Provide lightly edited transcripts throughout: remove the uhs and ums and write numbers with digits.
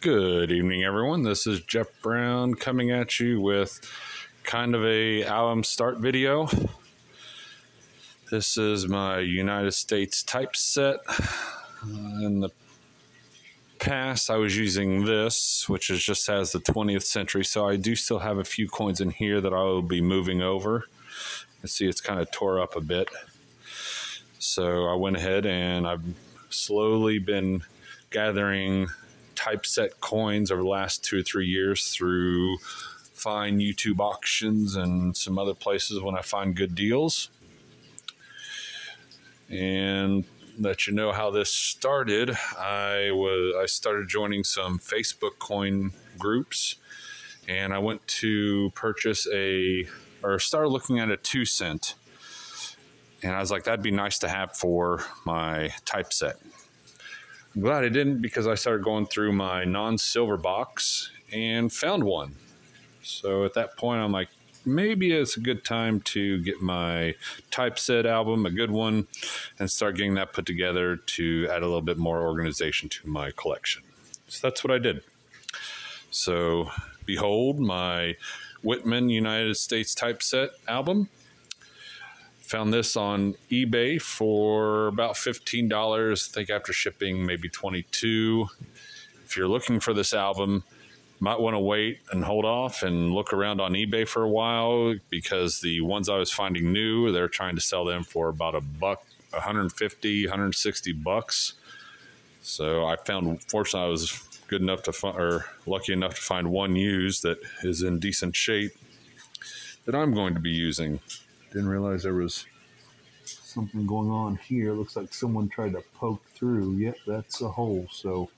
Good evening, everyone. This is Jeff Brown coming at you with kind of a album start video. This is my United States typeset. In the past, I was using this, which just has the 20th century, so I do still have a few coins in here that I will be moving over. You see it's kind of tore up a bit. So I went ahead and I've slowly been gathering typeset coins over the last 2 or 3 years through fine YouTube auctions and some other places when I find good deals. And let you know how this started. I started joining some Facebook coin groups, and I went to purchase started looking at a 2 cent, and I was like, that'd be nice to have for my typeset. I'm glad I didn't, because I started going through my non-silver box and found one. So at that point, I'm like, maybe it's a good time to get my typeset album, a good one, and start getting that put together to add a little bit more organization to my collection. So that's what I did. So behold, my Whitman United States typeset album. Found this on eBay for about $15. I think after shipping, maybe $22. If you're looking for this album, you might want to wait and hold off and look around on eBay for a while, because the ones I was finding new, they're trying to sell them for about $1, 150, 160 bucks. So I found, fortunately, I was good enough to lucky enough to find one used that is in decent shape that I'm going to be using. Didn't realize there was something going on here. Looks like someone tried to poke through. Yep, that's a hole. So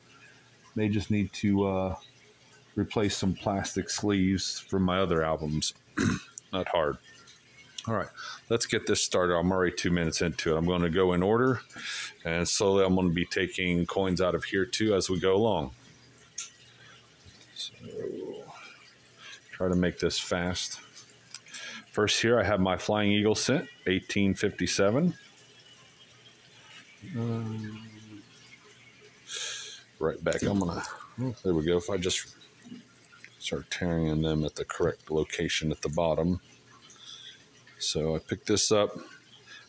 they just need to replace some plastic sleeves from my other albums. Not hard. All right, let's get this started. I'm already 2 minutes into it. I'm going to go in order, and slowly I'm going to be taking coins out of here too as we go along. So try to make this fast. First here, I have my Flying Eagle cent, 1857. Right back, there we go. If I just start tearing them at the correct location at the bottom. So I picked this up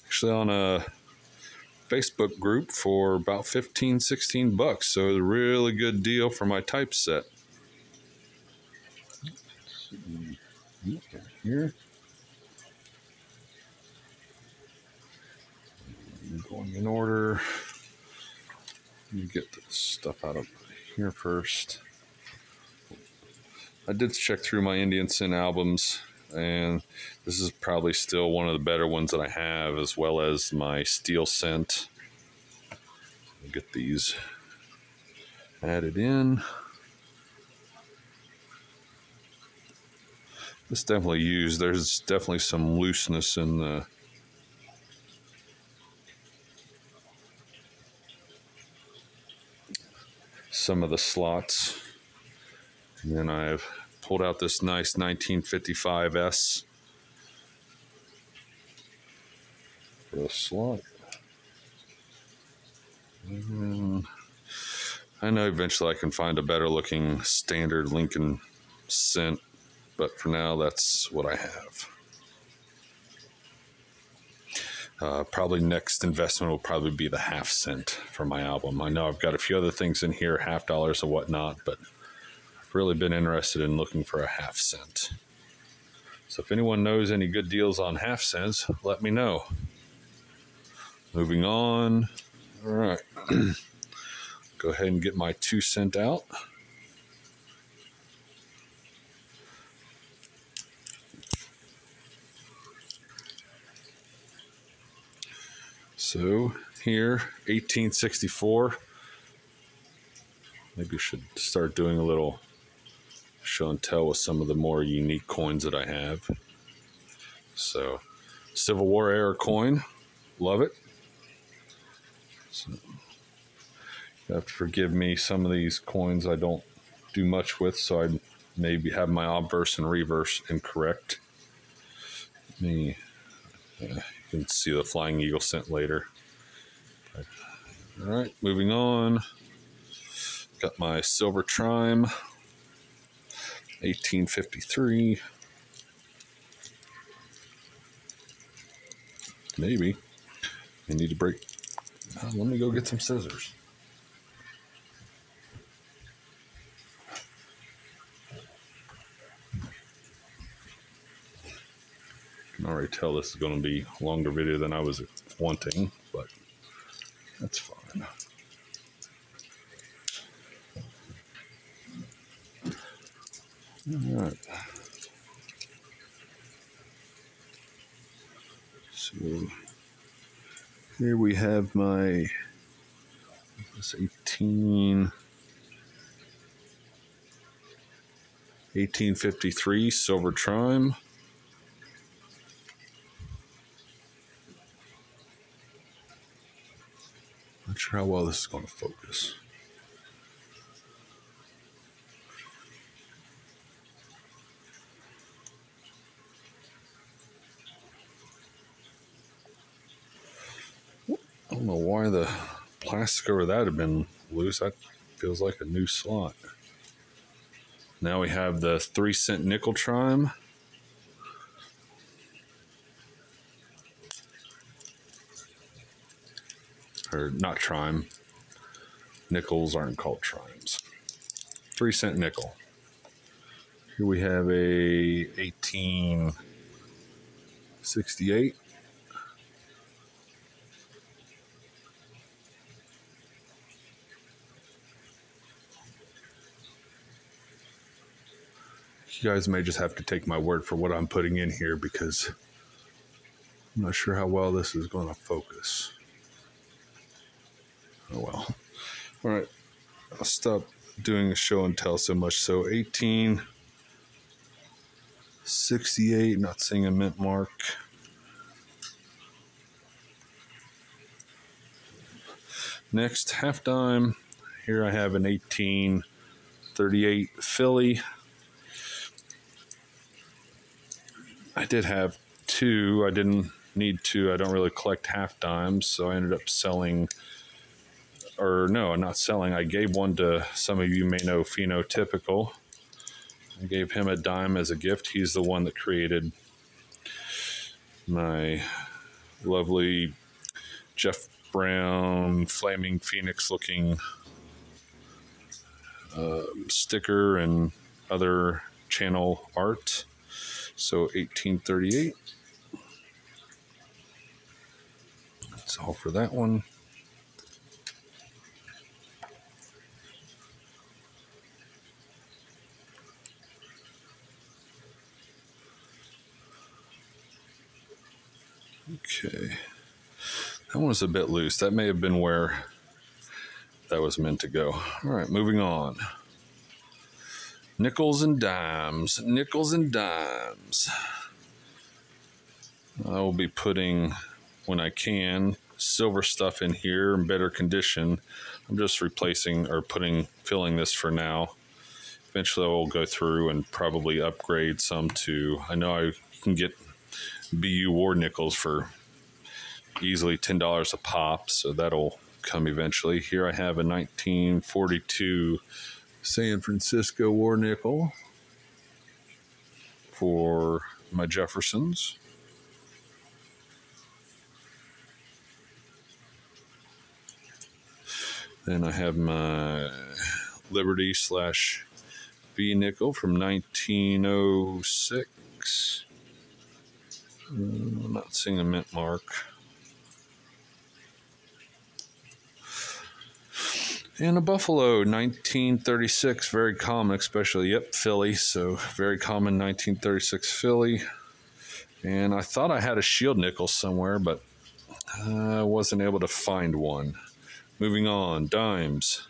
actually on a Facebook group for about 15, 16 bucks. So it's a really good deal for my typeset. Here. Going in order. Let me get this stuff out of here first. I did check through my Indian Cent albums, and this is probably still one of the better ones that I have, as well as my Steel Cent. I'll get these added in. This definitely used. There's definitely some looseness in the some of the slots. And then I've pulled out this nice 1955 S for the slot. And I know eventually I can find a better looking standard Lincoln cent, but for now that's what I have. Probably next investment will probably be the half cent for my album. I know I've got a few other things in here, $50 or whatnot, but I've really been interested in looking for a half cent. So if anyone knows any good deals on half cents, let me know. Moving on. All right. Go ahead and get my 2 cent out. So here, 1864. Maybe I should start doing a little show and tell with some of the more unique coins that I have. So, Civil War era coin, love it. So, you have to forgive me, some of these coins I don't do much with, so I maybe have my obverse and reverse incorrect. You can see the Flying Eagle cent later. All right, moving on. Got my silver Trime, 1853. Maybe. I need to break. Let me go get some scissors. I can already tell this is going to be a longer video than I was wanting, but that's fine. All right. So here we have my 1853 silver Trime. Not sure how well this is going to focus. I don't know why the plastic over that had been loose. That feels like a new slot. Now we have the 3-cent nickel Trime. Or not Trime. Nickels aren't called Trimes. 3-cent nickel. Here we have a 1868. You guys may just have to take my word for what I'm putting in here because I'm not sure how well this is going to focus. Oh well. All right. I'll stop doing a show and tell so much. So 1868, not seeing a mint mark. Next, half dime. Here I have an 1838 Philly. I did have two. I didn't need two. I don't really collect half dimes, so I ended up selling, or no, not selling. I gave one to some of you may know Phenotypical. I gave him a dime as a gift. He's the one that created my lovely Jeff Brown Flaming Phoenix looking sticker and other channel art. So 1838. That's all for that one. Okay. That one was a bit loose. That may have been where that was meant to go. All right, moving on. Nickels and dimes. Nickels and dimes. I will be putting, when I can, silver stuff in here in better condition. I'm just replacing or filling this for now. Eventually I will go through and probably upgrade some to, I know I can get BU War nickels for easily $10 a pop, so that'll come eventually. Here I have a 1942 San Francisco War nickel for my Jeffersons. Then I have my Liberty / V nickel from 1906. I'm not seeing a mint mark. And a Buffalo, 1936, very common, especially, Philly, so very common 1936 Philly. And I thought I had a shield nickel somewhere, but I wasn't able to find one. Moving on, dimes.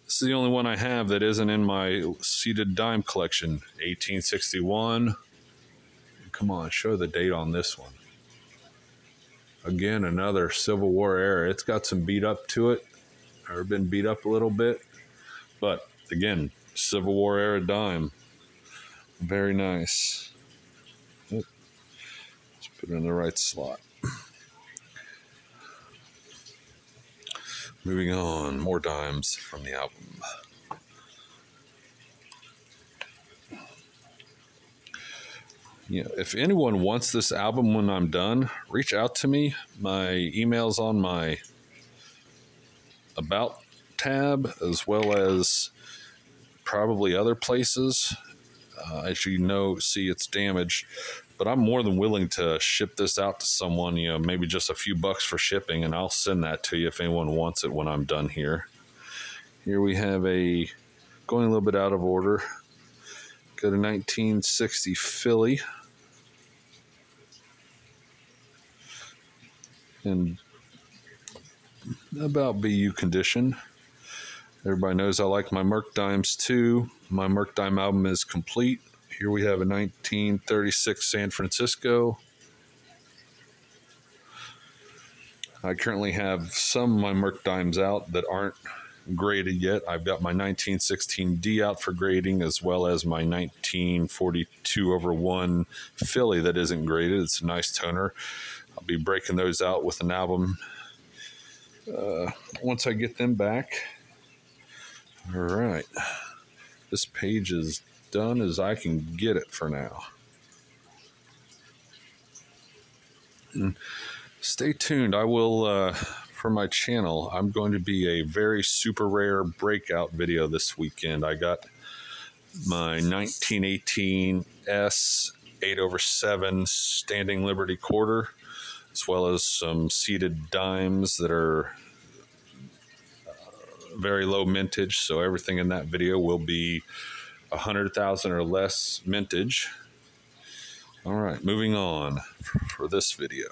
This is the only one I have that isn't in my seated dime collection, 1861. Come on, show the date on this one. Again, another Civil War era. It's got some beat up to it, or been beat up a little bit. But again, Civil War era dime. Very nice. Let's put it in the right slot. Moving on, more dimes from the album. if anyone wants this album when I'm done, reach out to me. My email's on my About tab, as well as probably other places. As you know, see, it's damaged, but I'm more than willing to ship this out to someone, maybe just a few bucks for shipping, and I'll send that to you if anyone wants it when I'm done here. Here we have going a little bit out of order. Got a 1960 Philly. In about BU condition. Everybody knows I like my Merc Dimes too. My Merc Dime album is complete. Here we have a 1936 San Francisco. I currently have some of my Merc Dimes out that aren't graded yet. I've got my 1916D out for grading, as well as my 1942/1 Philly that isn't graded. It's a nice toner. I'll be breaking those out with an album once I get them back. All right. This page is done as I can get it for now. And stay tuned. I will, for my channel, I'm going to be a very super rare breakout video this weekend. I got my 1918 S 8/7 Standing Liberty quarter, as well as some seeded dimes that are very low mintage. So everything in that video will be 100,000 or less mintage. All right, moving on for this video.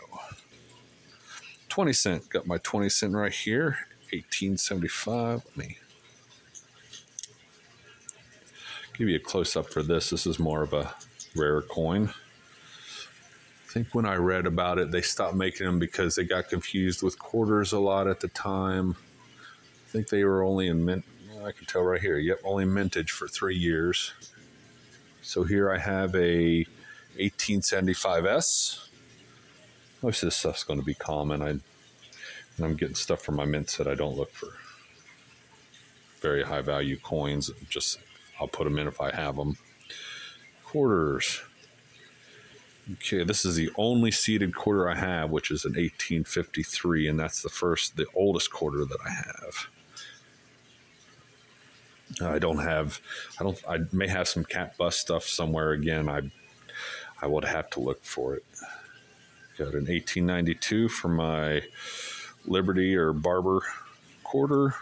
20 cent, got my 20 cent right here, 1875. Let me give you a close up for this. This is more of a rare coin. I think when I read about it, they stopped making them because they got confused with quarters a lot at the time. I think they were only in mint. I can tell right here. Yep, only mintage for 3 years. So here I have a 1875S. Most of this stuff's going to be common. I'm getting stuff from my mints that I don't look for very high value coins. I'll put them in if I have them. Quarters. Okay, this is the only seeded quarter I have, which is an 1853, and that's the oldest quarter that I have. I may have some cat bust stuff somewhere again. I would have to look for it. Got an 1892 for my Liberty or Barber quarter.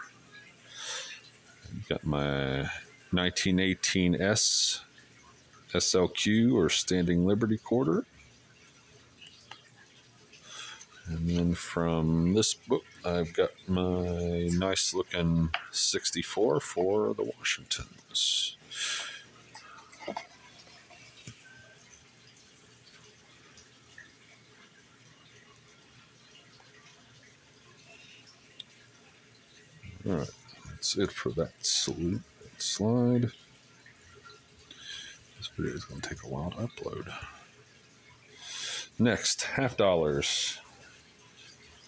Got my 1918 S SLQ or Standing Liberty quarter. And then from this book, I've got my nice looking 64 for the Washingtons. All right, that's it for that slide. This video is going to take a while to upload. Next, $50.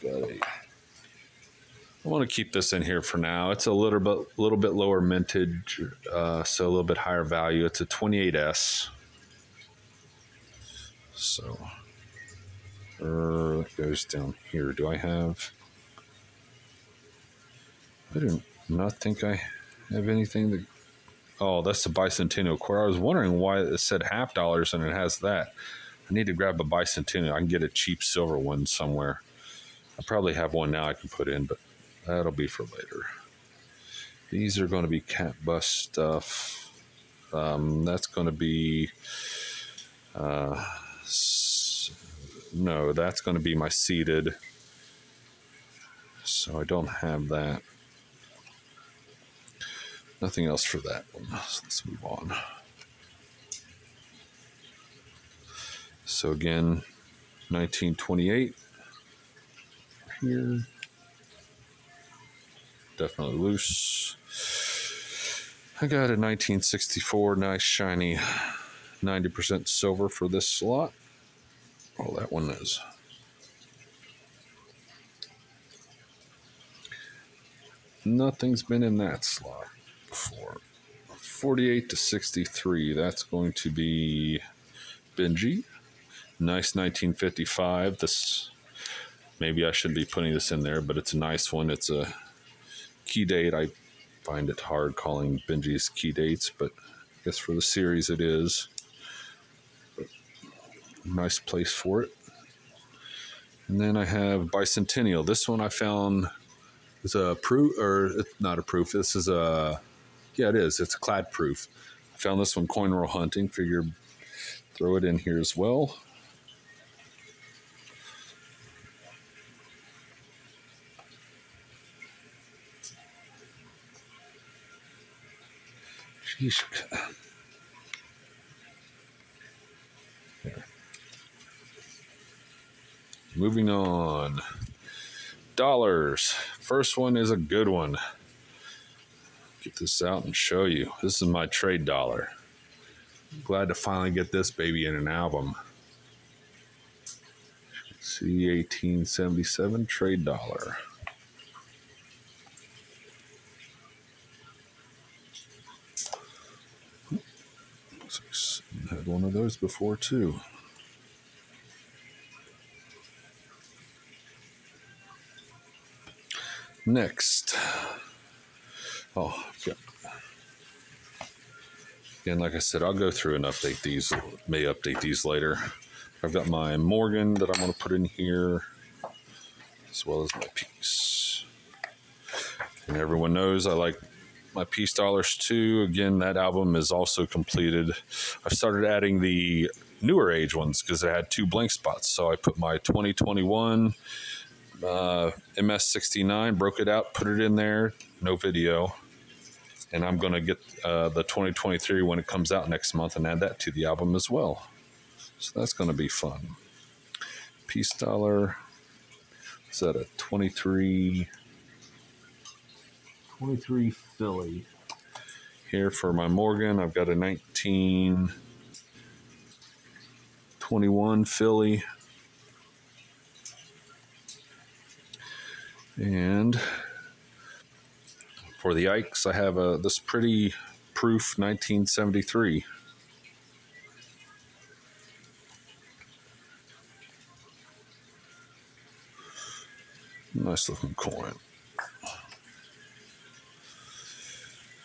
I want to keep this in here for now. It's a little bit lower mintage, so a little bit higher value. It's a 28S. So, it goes down here. Do I have? I do not think I have anything that. Oh, that's the Bicentennial quarter. I was wondering why it said $50 and it has that. I need to grab a Bicentennial. I can get a cheap silver one somewhere. I probably have one now I can put in, but that'll be for later. These are going to be cat bust stuff. That's going to be, no, that's going to be my seeded. So I don't have that. Nothing else for that one. So let's move on. So again, 1928. Here, definitely loose. I got a 1964 nice shiny 90% silver for this slot. Oh, that one is. Nothing's been in that slot before. 48 to 63, that's going to be Benji. Nice 1955. This, maybe I shouldn't be putting this in there, but it's a nice one. It's a key date. I find it hard calling Benji's key dates, but I guess for the series it is. Nice place for it. And then I have Bicentennial. This one I found is a proof, or it's not a proof. This is a, yeah, it is. It's a clad proof. I found this one coin roll hunting. Figure throw it in here as well. Sheesh. There. Moving on. Dollars. First one is a good one. Get this out and show you. This is my trade dollar. Glad to finally get this baby in an album. See, 1877 trade dollar. Had one of those before too. Next, oh, yeah. Again, like I said, I'll go through and update these. May update these later. I've got my Morgan that I'm going to put in here, as well as my piece. And everyone knows I like my piece dollars too. Again, that album is also completed. I've started adding the newer age ones because I had 2 blank spots. So I put my 2021 MS69, broke it out, put it in there, no video. And I'm going to get the 2023 when it comes out next month and add that to the album as well. So that's going to be fun. Piece dollar, is that a 23 Philly? Here for my Morgan, I've got a 1921 Philly. And for the Ikes, I have this pretty proof 1973. Nice looking coin.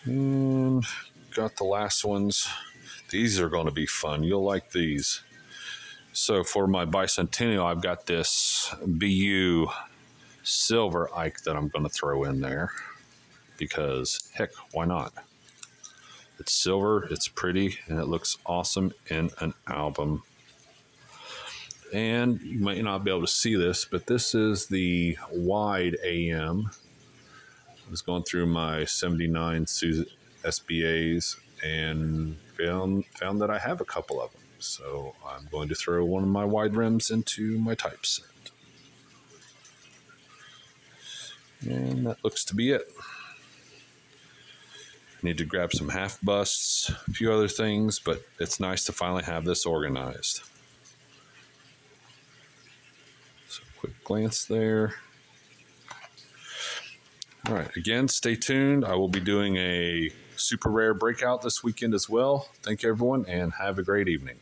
And got the last ones. These are going to be fun. You'll like these. So for my Bicentennial, I've got this BU silver Ike that I'm going to throw in there because heck, why not? It's silver, it's pretty, and it looks awesome in an album. And you might not be able to see this, but this is the wide AM. I was going through my 79 SBAs and found that I have a couple of them. So I'm going to throw one of my wide rims into my typeset. And that looks to be it. Need to grab some half busts, a few other things, but it's nice to finally have this organized. So quick glance there. All right, again, stay tuned. I will be doing a super rare breakout this weekend as well. Thank you, everyone, and have a great evening.